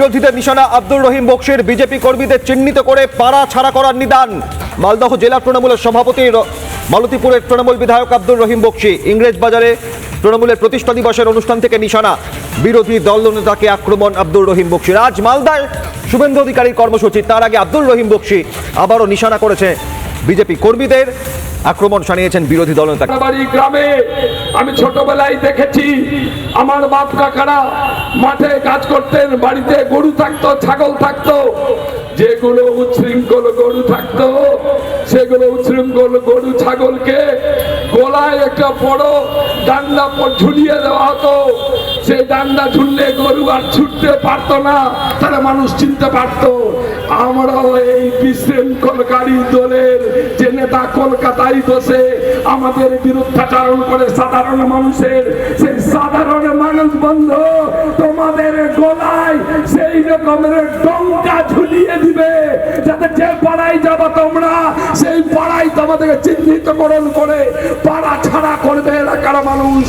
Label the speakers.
Speaker 1: বিরোধীদের নিশানা আব্দুর রহিম বক্সির। বিজেপি কর্মীদের চিহ্নিত করে পাড়া ছাড়া করার নিদান। মালদহ জেলা তৃণমূলের সভাপতি মালতীপুরের তৃণমূল বিধায়ক আব্দুর রহিম বক্সি। ইংরেজ বাজারে তৃণমূলের প্রতিষ্ঠা দিবসের অনুষ্ঠান থেকে নিশানা বিরোধী দলনেতাকে আক্রমণ আব্দুর রহিম বক্সির। আজ মালদায় শুভেন্দু অধিকারীর কর্মসূচি, তার আগে আব্দুর রহিম বক্সি আবারও নিশানা করেছে বিজেপি কর্মীদের। আক্রমণ শানিয়েছেন বিরোধী দলনেতা।
Speaker 2: গ্রামে আমি ছোটবেলায় দেখেছি আমার বাপ কাকারা মাঠে কাজ করতেন, বাড়িতে গরু থাকতো, ছাগল থাকতো। যেগুলো উচ্ছৃঙ্খল গরু থাকতো সেগুলো উচ্ছৃঙ্খল গরু ছাগলকে গলায় একটা বড় ডান্ডা ঝুলিয়ে দেওয়া হতো। সেই ডান্ডা ঝুললে গরু আর ছুটতে পারতো না, তারা মানুষ চিনতে পারতো। আমরাও এই বিশৃঙ্খলকারী দলের যে নেতা কলকাতায় বসে আমাদের বিরুদ্ধাচরণ করে সাধারণ মানুষের, সেই সাধারণ মানুষ বন্ধু তোমাদের গলায় সেই রকমের ডঙ্কা ঝুলিয়ে দিবে, যাতে যে পাড়ায় যাবা তোমরা সেই পাড়ায় তোমাদেরকে চিহ্নিতকরণ করে পাড়া ছাড়া করবে এলাকার মানুষ।